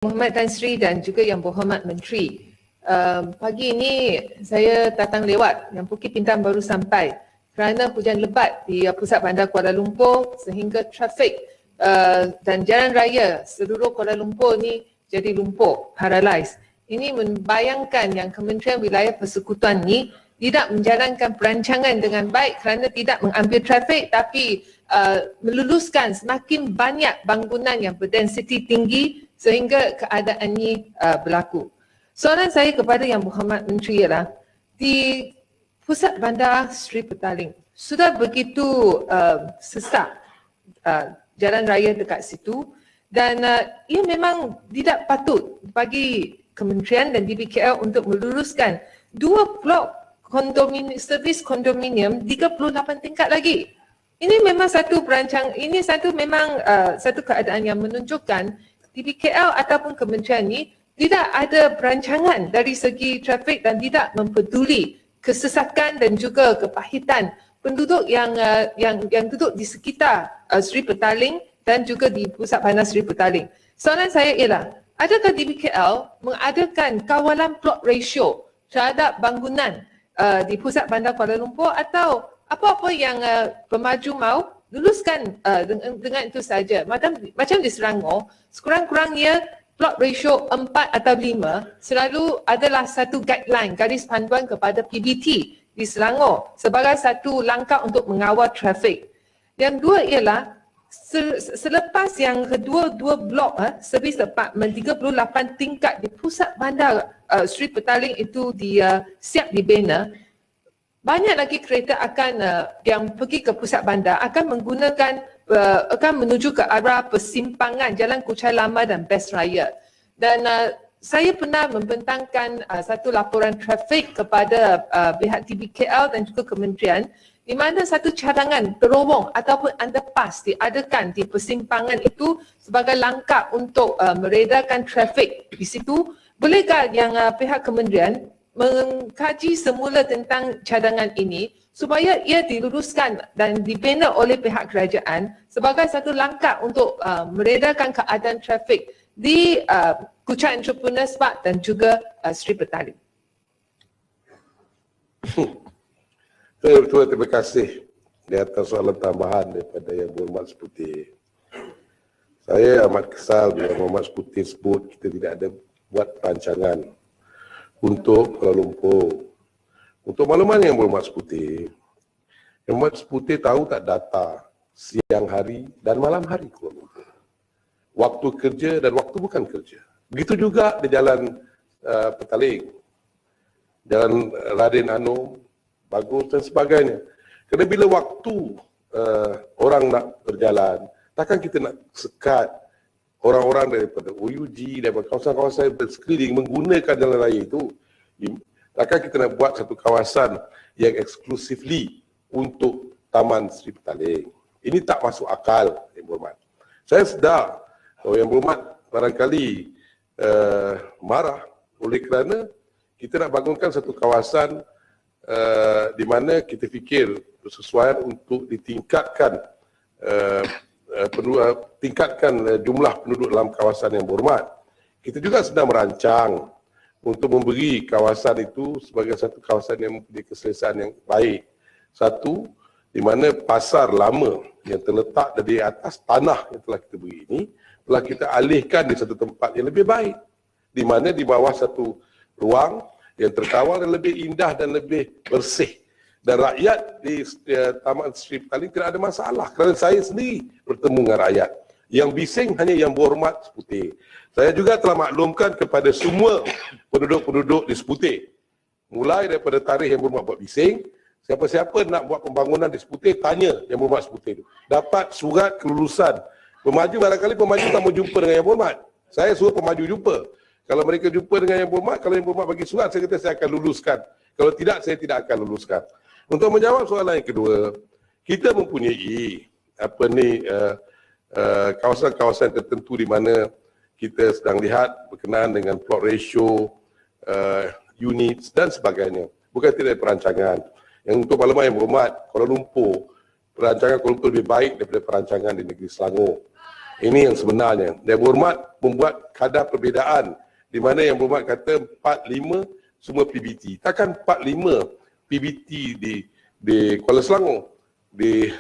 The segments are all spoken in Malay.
Muhammad Tan Sri dan juga Yang Berhormat Menteri. Pagi ini saya datang lewat yang Bukit Bintang baru sampai kerana hujan lebat di pusat bandar Kuala Lumpur sehingga trafik dan jalan raya seluruh Kuala Lumpur ni jadi lumpuh, paralyzed. Ini membayangkan yang Kementerian Wilayah Persekutuan ni tidak menjalankan perancangan dengan baik kerana tidak mengambil trafik tapi meluluskan semakin banyak bangunan yang berdensiti tinggi sehingga keadaan ini berlaku. Soalan saya kepada Yang Berhormat Menteri ialah, di pusat bandar Sri Petaling sudah begitu sesak jalan raya dekat situ dan ia memang tidak patut bagi Kementerian dan DBKL untuk meluluskan 2 blok servis kondominium 38 tingkat lagi. Ini memang satu perancang, ini memang satu keadaan yang menunjukkan DBKL ataupun kementerian ini tidak ada perancangan dari segi trafik dan tidak mempeduli kesesakan dan juga kepahitan penduduk yang duduk di sekitar Sri Petaling dan juga di pusat bandar Sri Petaling. Soalan saya ialah, adakah DBKL mengadakan kawalan plot ratio terhadap bangunan di pusat bandar Kuala Lumpur atau apa-apa yang pemaju mahu luluskan dengan itu saja. Macam di Selangor, sekurang-kurangnya plot ratio 4 atau 5 selalu adalah satu guideline, garis panduan kepada PBT di Selangor sebagai satu langkah untuk mengawal trafik. Yang dua ialah, selepas yang kedua dua blok servis apartmen 38 tingkat di pusat bandar Sri Petaling itu siap dibina, banyak lagi kereta akan yang pergi ke pusat bandar akan menggunakan akan menuju ke arah persimpangan Jalan Kuchai Lama dan Best Raya. Dan saya pernah membentangkan satu laporan trafik kepada pihak TBKL dan juga kementerian, di mana satu cadangan terowong ataupun underpass diadakan di persimpangan itu sebagai langkah untuk meredakan trafik di situ. Bolehkah yang pihak kementerian mengkaji semula tentang cadangan ini supaya ia diluluskan dan dibina oleh pihak kerajaan sebagai satu langkah untuk meredakan keadaan trafik di Kuchai Entrepreneurs Park dan juga Sri Petaling. Terima kasih di atas soalan tambahan daripada Yang Berhormat Seputi. Saya amat kesal bila Yang Berhormat Seputi sebut kita tidak ada buat perancangan untuk Kuala Lumpur. Untuk makluman Yang Berhormat Seputi, Yang Berhormat Seputi tahu tak data siang hari dan malam hari Kuala Lumpur, waktu kerja dan waktu bukan kerja. Begitu juga di Jalan Petaling, Jalan Raden Anum, Bagus dan sebagainya. Kerana bila waktu orang nak berjalan, takkan kita nak sekat orang-orang daripada OUG, daripada kawasan-kawasan bersekeliling menggunakan jalan raya itu. Takkan kita nak buat satu kawasan yang exclusively untuk Taman Sri Petaling. Ini tak masuk akal, Yang Berhormat. Saya sedar bahawa Yang Berhormat barangkali marah oleh kerana kita nak bangunkan satu kawasan di mana kita fikir bersesuaian untuk ditingkatkan jumlah penduduk dalam kawasan Yang Berhormat. Kita juga sedang merancang untuk memberi kawasan itu sebagai satu kawasan yang mempunyai keselesaan yang baik. Satu, di mana pasar lama yang terletak di atas tanah yang telah kita beri ini telah kita alihkan di satu tempat yang lebih baik, di mana di bawah satu ruang yang terkawal dan lebih indah dan lebih bersih. Dan rakyat di Taman Sri Petaling tidak ada masalah kerana saya sendiri bertemu dengan rakyat. Yang bising hanya Yang Berhormat Seputi. Saya juga telah maklumkan kepada semua penduduk-penduduk di Seputi, mulai daripada tarikh Yang Berhormat buat bising, siapa-siapa nak buat pembangunan di Seputi, tanya Yang Berhormat Seputi itu. Dapat surat kelulusan. Pemaju barangkali pemaju tak mau jumpa dengan Yang Berhormat. Saya suruh pemaju jumpa. Kalau mereka jumpa dengan Yang Berhormat, kalau Yang Berhormat bagi surat, saya kata saya akan luluskan. Kalau tidak, saya tidak akan luluskan. Untuk menjawab soalan yang kedua, kita mempunyai kawasan-kawasan tertentu di mana kita sedang lihat berkenaan dengan plot ratio, units dan sebagainya. Bukan tidak ada perancangan. Yang untuk maklumat Yang Berhormat, Kuala Lumpur, perancangan Kuala Lumpur lebih baik daripada perancangan di negeri Selangor. Ini yang sebenarnya. Yang Berhormat membuat kadar perbezaan di mana Yang Berhormat kata 45 semua PBT. Takkan 45 PBT di Kuala Selangor, di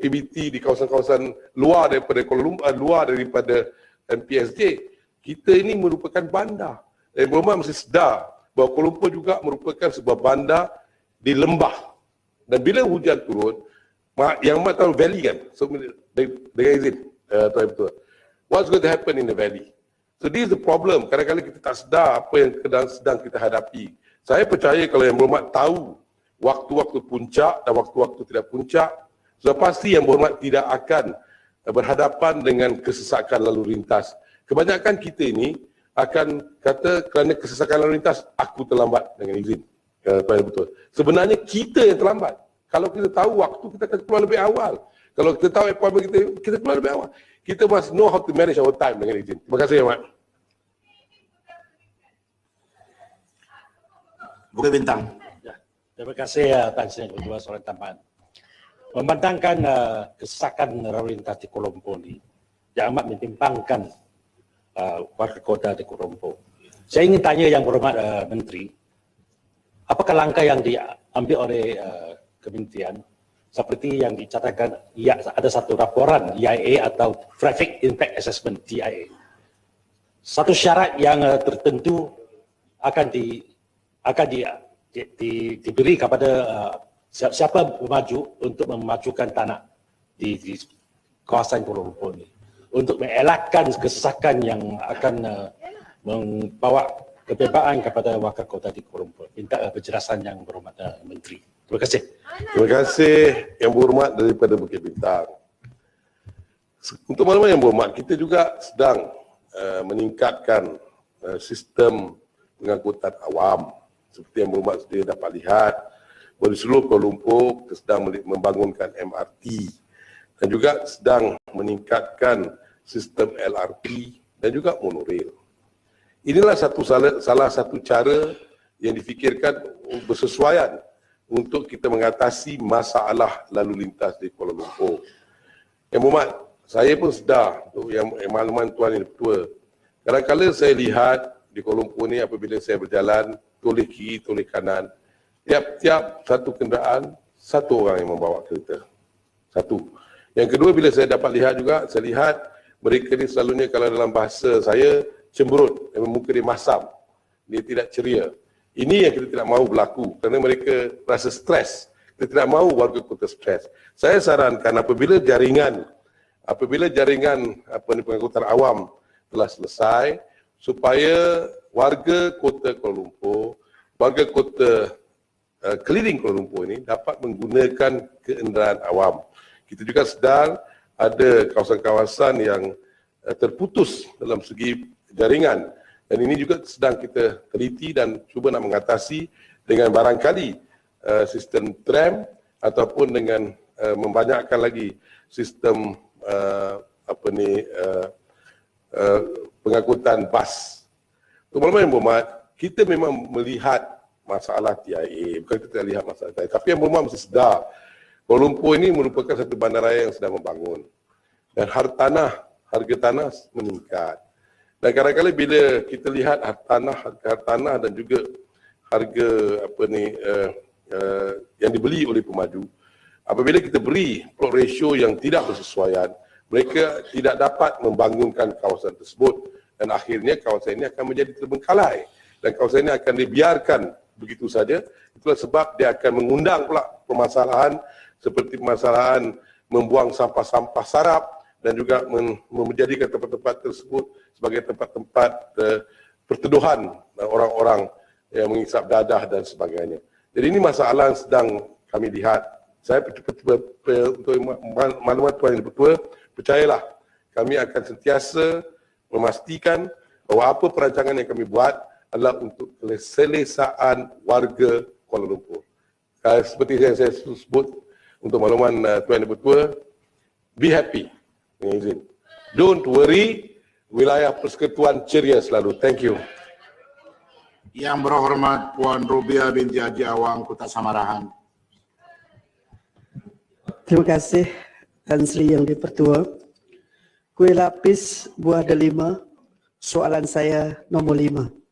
PBT di kawasan-kawasan luar daripada Kuala Lumpur, luar daripada MPSJ. Kita ini merupakan bandar. Yang Berhormat mesti sedar bahawa Kuala Lumpur juga merupakan sebuah bandar di lembah. Dan bila hujan turun, yang Mak tahu valley kan? So, dengan izin, Tuan Ketua. What's going to happen in the valley? So this is the problem. Kadang-kadang kita tak sedar apa yang sedang kita hadapi. Saya percaya kalau Yang Berhormat tahu waktu-waktu puncak dan waktu-waktu tidak puncak, sudah pasti Yang Berhormat tidak akan berhadapan dengan kesesakan lalu lintas. Kebanyakan kita ini akan kata kerana kesesakan lalu lintas, aku terlambat, dengan izin. Tuan Ketua. Sebenarnya kita yang terlambat. Kalau kita tahu waktu, kita akan keluar lebih awal. Kalau kita tahu appointment kita keluar lebih awal. Kita must know how to manage our time, dengan izin. Terima kasih, Mak. Bukit Bintang. Ya, terima kasih Tan Sri untuk soalan tambahan. Memandangkan kesesakan lalu lintas di Kuala Lumpur ini, yang amat mentimbangkan warga kota di Kuala Lumpur. Saya ingin tanya Yang Berhormat Menteri, apakah langkah yang diambil oleh Kementerian seperti yang dicatatkan ada satu laporan EIA atau Traffic Impact Assessment TIA. Satu syarat yang tertentu akan diberi kepada siapa bermaju untuk memajukan tanah di kawasan Kuala Lumpur ini untuk mengelakkan kesesakan yang akan membawa kebebaan kepada warga kota di Kuala Lumpur. Minta penjelasan Yang Berhormat Menteri. Terima kasih. Terima kasih Yang Berhormat daripada Bukit Bintang. Untuk maklumat Yang Berhormat, kita juga sedang meningkatkan sistem pengangkutan awam. Seperti Yang Berhormat sendiri dapat lihat, di seluruh Kuala Lumpur kita sedang membangunkan MRT dan juga sedang meningkatkan sistem LRT dan juga monorail. Inilah salah satu cara yang difikirkan bersesuaian untuk kita mengatasi masalah lalu lintas di Kuala Lumpur. Yang Berhormat, saya pun sedar untuk yang makluman Tuan Yang Ketua. Kadang-kadang saya lihat di Kuala Lumpur ni apabila saya berjalan, toleh kiri, toleh kanan, tiap-tiap satu kenderaan, satu orang yang membawa kereta. Satu. Yang kedua, bila saya dapat lihat juga, saya lihat mereka ni selalunya kalau dalam bahasa saya, cemberut, muka dia masam, dia tidak ceria. Ini yang kita tidak mahu berlaku kerana mereka rasa stres. Kita tidak mahu warga kota stres. Saya sarankan apabila jaringan pengangkutan awam telah selesai, supaya warga kota Kuala Lumpur, warga kota keliling Kuala Lumpur ini dapat menggunakan kenderaan awam. Kita juga sedar ada kawasan-kawasan yang terputus dalam segi jaringan. Dan ini juga sedang kita teliti dan cuba nak mengatasi dengan barangkali sistem tram ataupun dengan membanyakkan lagi sistem pengangkutan bas. Untuk maklumat Yang Berhormat, kita memang melihat masalah TIA, bukan kita lihat masalah TIA. Tapi Yang Berhormat mesti sedar, Kuala Lumpur ini merupakan satu bandaraya yang sedang membangun. Dan harga tanah meningkat. Dan kadang-kadang bila kita lihat harga tanah dan juga harga yang dibeli oleh pemaju, apabila kita beri plot ratio yang tidak bersesuaian, mereka tidak dapat membangunkan kawasan tersebut dan akhirnya kawasan ini akan menjadi terbengkalai dan kawasan ini akan dibiarkan begitu saja. Itulah sebab dia akan mengundang pula permasalahan seperti permasalahan membuang sampah-sampah sarap dan juga menjadikan tempat-tempat tersebut sebagai tempat-tempat perteduhan orang-orang yang mengisap dadah dan sebagainya. Jadi ini masalah yang sedang kami lihat. Saya untuk maklumat Tuan Yang Ketua, percayalah kami akan sentiasa memastikan bahawa apa perancangan yang kami buat adalah untuk keselesaan warga Kuala Lumpur. Seperti yang saya sebut untuk makluman Tuan Yang Ketua, be happy. Don't worry, wilayah persekutuan ceria selalu. Thank you. Yang berhormat Puan Rubia binti Haji Awang, Kota Samarahan. Terima kasih Tan Sri Yang Dipertua. Kuih lapis buah delima. Soalan saya nomor 5.